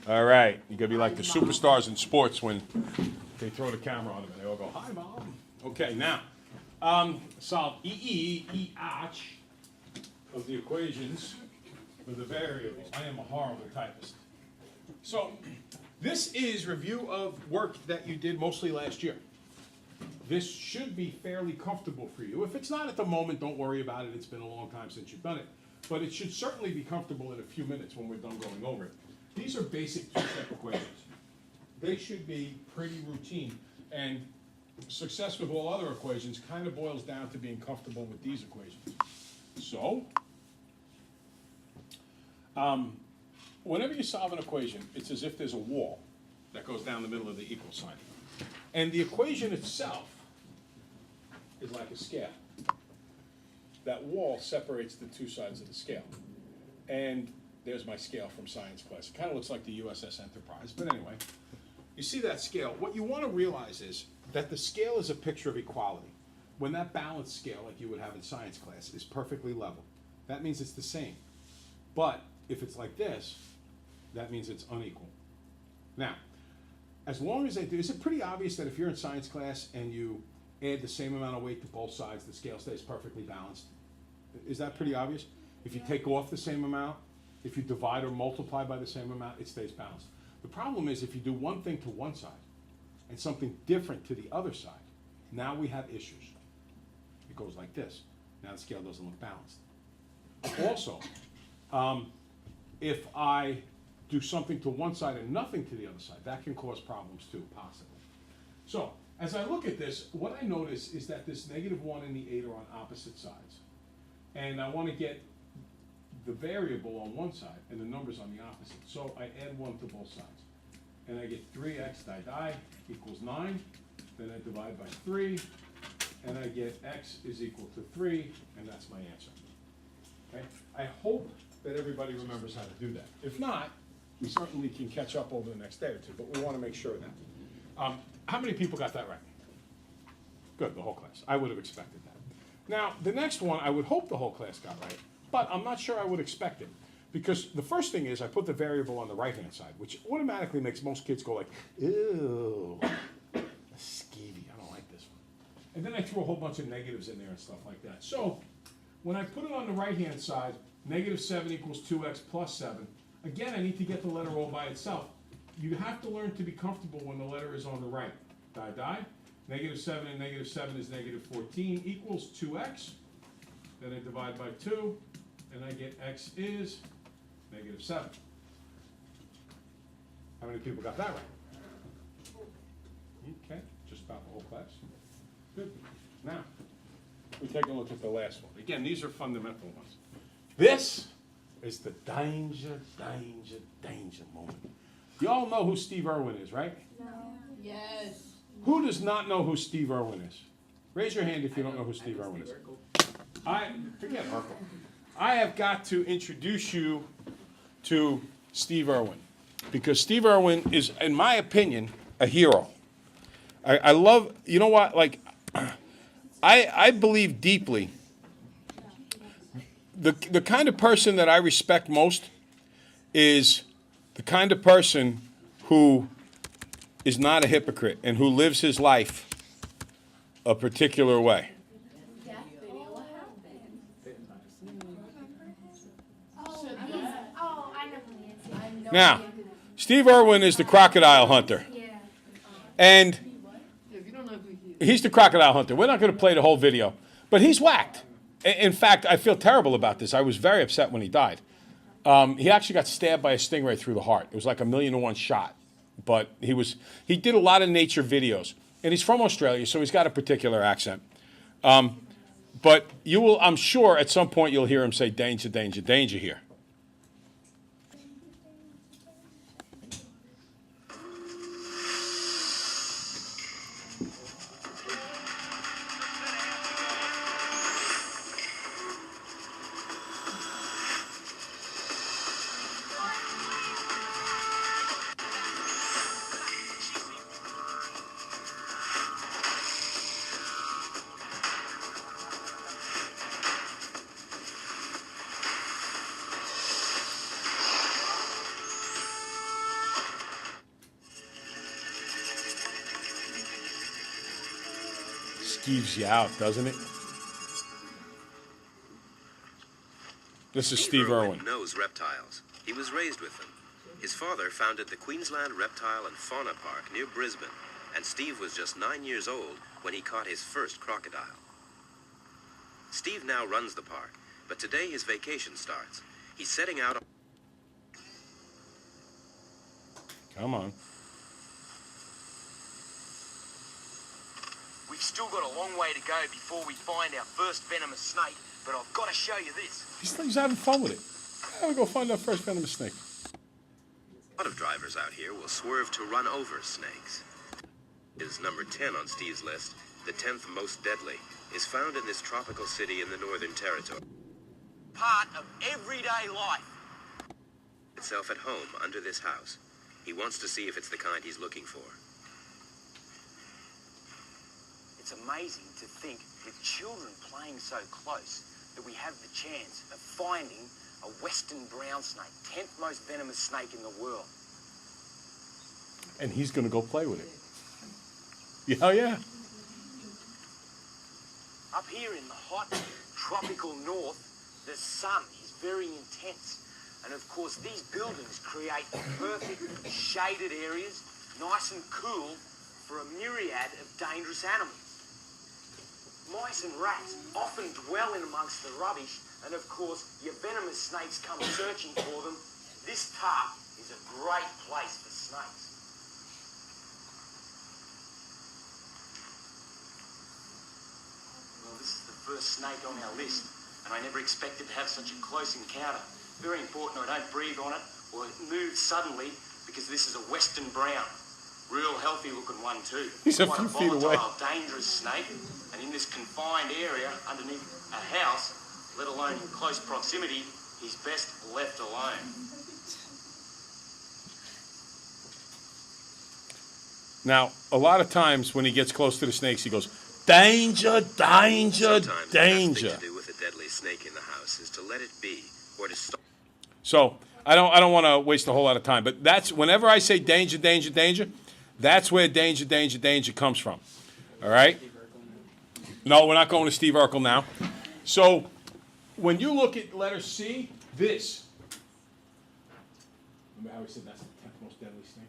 All right. You're going to be like the superstars in sports when they throw the camera on them and they all go, hi, Mom. Okay, now, solve EH of the equations for the variables. I am a horrible typist. So, this is review of work that you did mostly last year. This should be fairly comfortable for you. If it's not at the moment, don't worry about it. It's been a long time since you've done it. But it should certainly be comfortable in a few minutes when we're done going over it. These are basic two-step equations. They should be pretty routine. And success with all other equations kind of boils down to being comfortable with these equations. So, whenever you solve an equation, it's as if there's a wall that goes down the middle of the equal sign. And the equation itself is like a scale. That wall separates the two sides of the scale. And there's my scale from science class. It kind of looks like the USS Enterprise, but anyway. You see that scale. What you want to realize is that the scale is a picture of equality. When that balanced scale, like you would have in science class, is perfectly level, that means it's the same. But if it's like this, that means it's unequal. Now, as long as they do, is it pretty obvious that if you're in science class and you add the same amount of weight to both sides, the scale stays perfectly balanced? Is that pretty obvious? If you take off the same amount, if you divide or multiply by the same amount, it stays balanced. The problem is if you do one thing to one side and something different to the other side, now we have issues. It goes like this. Now the scale doesn't look balanced. Also, if I do something to one side and nothing to the other side, that can cause problems too, possibly. So, as I look at this, what I notice is that this -1 and the 8 are on opposite sides. And I want to get the variable on one side and the numbers on the opposite. So I add 1 to both sides. And I get 3x die equals 9. Then I divide by 3. And I get x is equal to 3. And that's my answer. Okay? I hope that everybody remembers how to do that. If not, we certainly can catch up over the next day or two. But we want to make sure of that. How many people got that right? Good, the whole class. I would have expected that. Now, the next one, I would hope the whole class got right. But I'm not sure I would expect it. Because the first thing is I put the variable on the right-hand side, which automatically makes most kids go like, ew, skeevy, I don't like this one. And then I threw a whole bunch of negatives in there and stuff like that. So when I put it on the right-hand side, -7 equals 2x plus 7. Again, I need to get the letter all by itself. You have to learn to be comfortable when the letter is on the right. Die. -7 and -7 is -14 equals 2x. Then I divide by 2, and I get x is -7. How many people got that right? Okay, just about the whole class. Good. Now, we take a look at the last one. Again, these are fundamental ones. This is the danger moment. You all know who Steve Irwin is, right? No. Yes. Who does not know who Steve Irwin is? Raise your hand if you don't know who Steve Irwin is. Forget Urkel. I have got to introduce you to Steve Irwin because Steve Irwin is, in my opinion, a hero. I love, you know what, like, I believe deeply the kind of person that I respect most is the kind of person who is not a hypocrite and who lives his life a particular way. Now, Steve Irwin is the crocodile hunter. And he's the crocodile hunter. We're not going to play the whole video, but he's whacked. In fact, I feel terrible about this. I was very upset when he died. He actually got stabbed by a stingray through the heart. It was like a 1,000,000-to-1 shot. But he did a lot of nature videos. And he's from Australia, so he's got a particular accent. But you will, I'm sure, at some point you'll hear him say, danger, danger, danger here. skeeves you out, doesn't it? This is Steve Irwin. Knows reptiles. He was raised with them. His father founded the Queensland Reptile and Fauna Park near Brisbane, and Steve was just 9 years old when he caught his first crocodile. Steve now runs the park, but today his vacation starts. He's setting out. Come on. We've still got a long way to go before we find our first venomous snake, but I've got to show you this. He's having fun with it. How do we go find our first venomous snake? A lot of drivers out here will swerve to run over snakes. Is number 10 on Steve's list, the 10th most deadly, is found in this tropical city in the Northern Territory. Part of everyday life. Itself at home under this house. He wants to see if it's the kind he's looking for. It's amazing to think with children playing so close that we have the chance of finding a western brown snake, 10th most venomous snake in the world. And he's going to go play with it. Yeah, yeah. Up here in the hot tropical north, the sun is very intense. And of course, these buildings create perfect shaded areas, nice and cool, for a myriad of dangerous animals. Mice and rats often dwell in amongst the rubbish, and of course, your venomous snakes come searching for them. This tarp is a great place for snakes. Well, this is the first snake on our list, and I never expected to have such a close encounter. Very important I don't breathe on it or it moves suddenly, because this is a western brown. Real healthy looking one too. He's a Quite few feet away. volatile, dangerous snake, and in this confined area underneath a house, let alone in close proximity, he's best left alone. Now, a lot of times when he gets close to the snakes, he goes, danger, danger, Sometimes danger. the best thing to do with a deadly snake in the house is to let it be, or to stop. So I don't want to waste a whole lot of time, but that's whenever I say danger, danger, danger, that's where danger, danger, danger comes from. All right? No, we're not going to Steve Urkel now. So when you look at letter C, this. Remember how we said that's the 10th most deadly snake?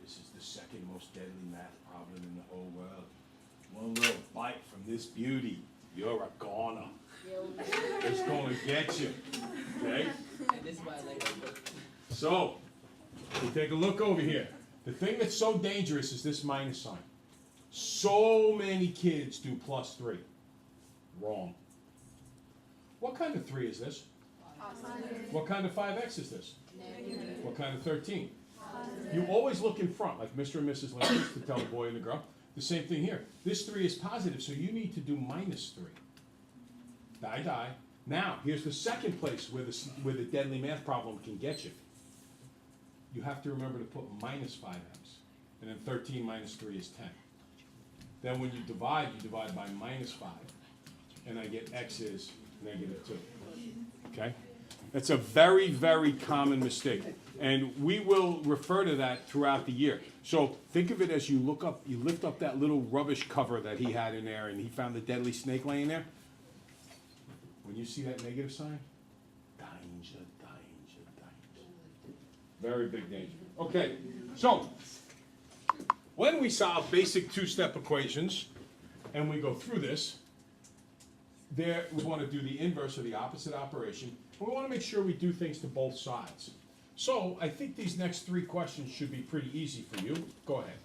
This is the second most deadly math problem in the whole world. One little bite from this beauty, you're a goner. It's going to get you. Okay? So, we take a look over here. The thing that's so dangerous is this minus sign. So many kids do +3. Wrong. What kind of 3 is this? Positive. What kind of 5x is this? Negative. What kind of 13? Positive. You always look in front, like Mr. and Mrs. Lynch to tell the boy and the girl. The same thing here. This 3 is positive, so you need to do -3. Die, die. Now, here's the second place where the deadly math problem can get you. You have to remember to put -5m's. And then 13 minus 3 is 10. Then when you divide by -5. And I get x is -2. Okay? That's a very, very common mistake. And we will refer to that throughout the year. So think of it as you lift up that little rubbish cover that he had in there and he found the deadly snake laying there. When you see that negative sign, danger, danger, danger. Very big danger. Okay, so when we solve basic two-step equations and we go through this, we want to do the inverse or the opposite operation. And we want to make sure we do things to both sides. So I think these next 3 questions should be pretty easy for you. Go ahead.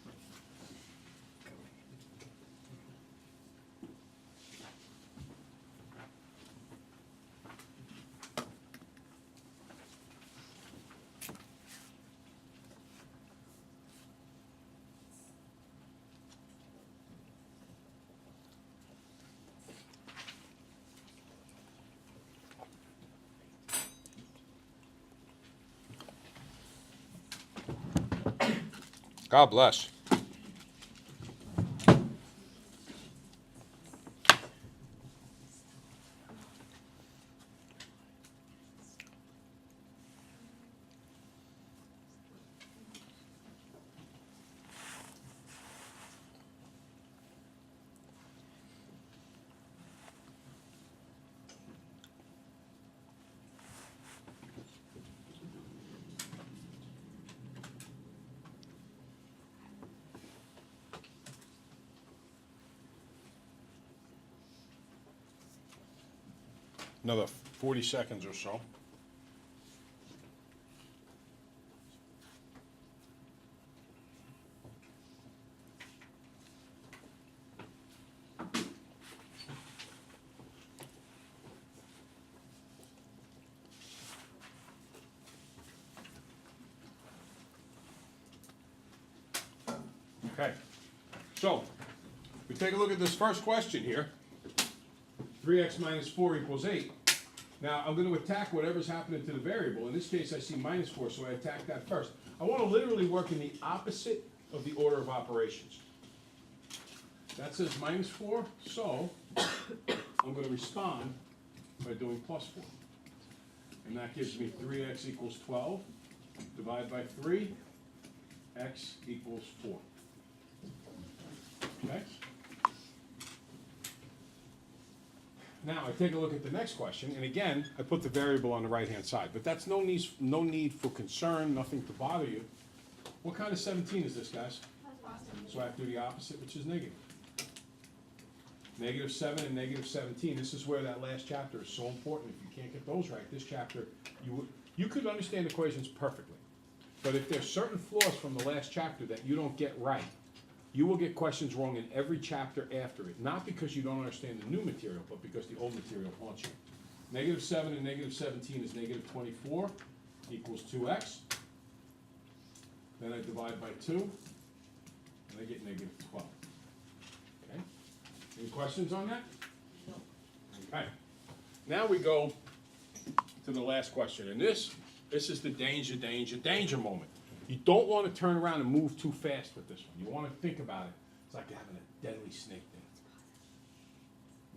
God bless. another 40 seconds or so. Okay, so we take a look at this first question here. 3x minus 4 equals 8. Now I'm going to attack whatever's happening to the variable. In this case I see minus 4, so I attack that first. I want to literally work in the opposite of the order of operations. That says minus 4, so I'm going to respond by doing plus 4. And that gives me 3x equals 12. Divide by 3, x equals 4. Okay? Now I take a look at the next question, and again, I put the variable on the right-hand side, but that's no need for concern, nothing to bother you. What kind of 17 is this, guys? So I have to do the opposite, which is negative. Negative 7 and negative 17. This is where that last chapter is so important. If you can't get those right, this chapter, you could understand equations perfectly. But if there's certain flaws from the last chapter that you don't get right, you will get questions wrong in every chapter after it. Not because you don't understand the new material, but because the old material haunts you. Negative 7 and negative 17 is negative 24 equals 2x. Then I divide by 2, and I get negative 12. Okay? Any questions on that? No. Okay. Now we go to the last question. And this is the danger moment. You don't want to turn around and move too fast with this one. You want to think about it. It's like having a deadly snake thing.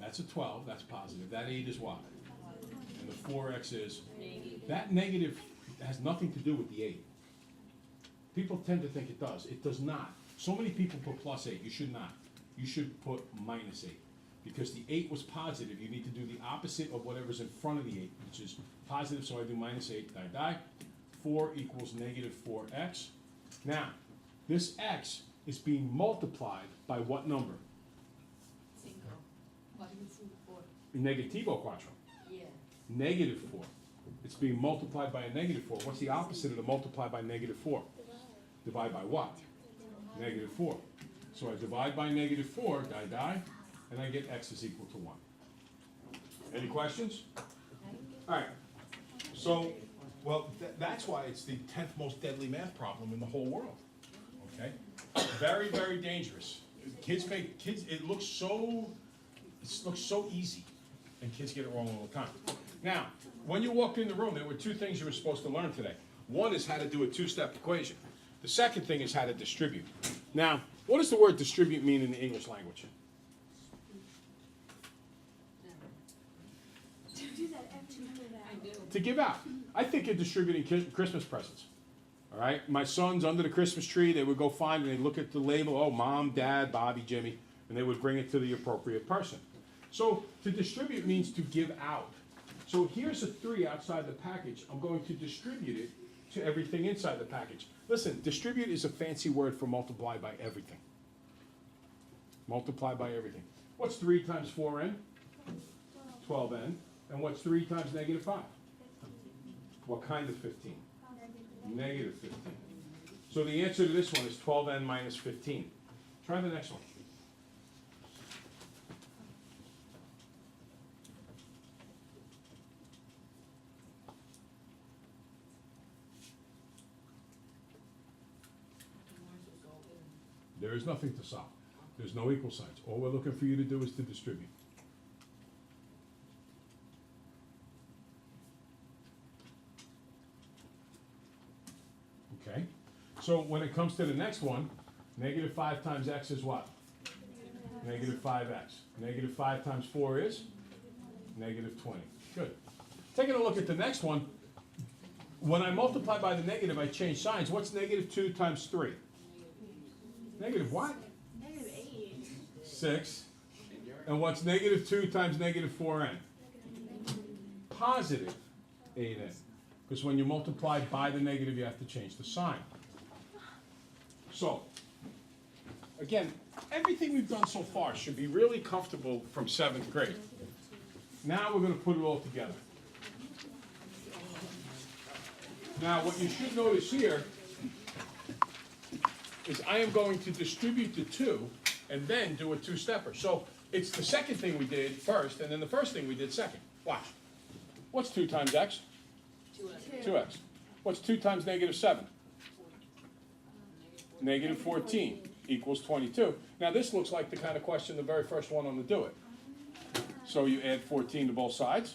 That's a 12, that's positive. That 8 is what? And the 4x is? Negative. That negative has nothing to do with the 8. People tend to think it does. It does not. So many people put plus 8. You should not. You should put minus 8. Because the 8 was positive, you need to do the opposite of whatever's in front of the 8, which is positive, so I do minus 8, die. 4 equals negative 4x. Now, this x is being multiplied by what number? Cinco. What is it for? Negativo quattro. Yeah. Negative 4. It's being multiplied by a negative 4. What's the opposite of the multiply by negative 4? Divide by what? Negative 4. So I divide by negative 4, die, and I get x is equal to 1. Any questions? All right. So, well, that's why it's the 10th most deadly math problem in the whole world. Okay? Very, very dangerous. Kids, it looks so easy, and kids get it wrong all the time. Now, when you walked in the room, there were two things you were supposed to learn today. One is how to do a two-step equation. The second thing is how to distribute. Now, what does the word distribute mean in the English language? I do. To give out. I think you're distributing Christmas presents. All right? My son's under the Christmas tree. They would go find and they'd look at the label. Oh, Mom, Dad, Bobby, Jimmy. And they would bring it to the appropriate person. So to distribute means to give out. So here's a 3 outside the package. I'm going to distribute it to everything inside the package. Listen, distribute is a fancy word for multiply by everything. Multiply by everything. What's 3 times 4n? 12n. And what's 3 times negative 5? What kind of 15? Negative 15. So the answer to this one is 12n minus 15. Try the next one. There is nothing to solve. There's no equal signs. All we're looking for you to do is to distribute. Okay? So when it comes to the next one, negative 5 times x is what? Negative 5x. Negative 5 times 4 is? Negative 20. Good. Taking a look at the next one, when I multiply by the negative, I change signs. What's negative 2 times 3? Negative what? Negative 8. 6. And what's negative 2 times negative 4n? Positive 8n. Because when you multiply by the negative, you have to change the sign. So, again, everything we've done so far should be really comfortable from 7th grade. Now we're going to put it all together. Now, what you should notice here is I am going to distribute the 2 and then do a two-stepper. So it's the second thing we did first, and then the first thing we did second. Watch. What's 2 times x? 2x. What's 2 times negative 7? Negative 14 equals 22. Now this looks like the kind of question, the very first one on the do it. So you add 14 to both sides.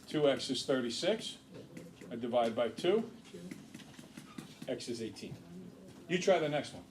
2x is 36. I divide by 2. X is 18. You try the next one.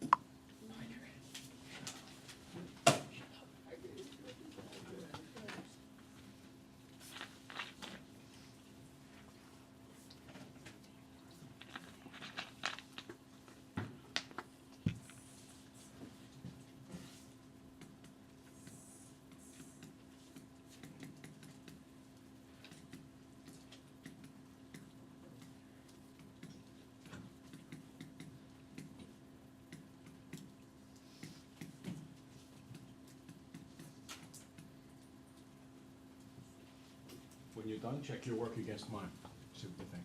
When you're done, check your work against mine. See what you think.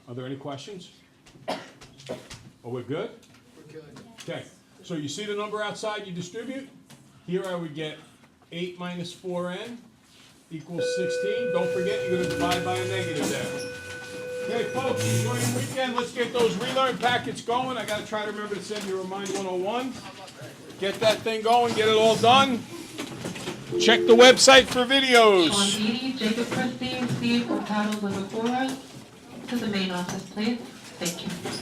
Are there any questions? Are we good? We're good. Okay, so you see the number outside you distribute? Here I would get 8 minus 4n equals 16. Don't forget, you're going to divide by a negative there. Okay, folks, enjoy your weekend. Let's get those relearn packets going. I got to try to remember to send you a Remind 101. Get that thing going, get it all done. Check the website for videos. Sean Beatty, Jacob Christie, Steve O'Connell, Liverpool, to the main office, please. Thank you.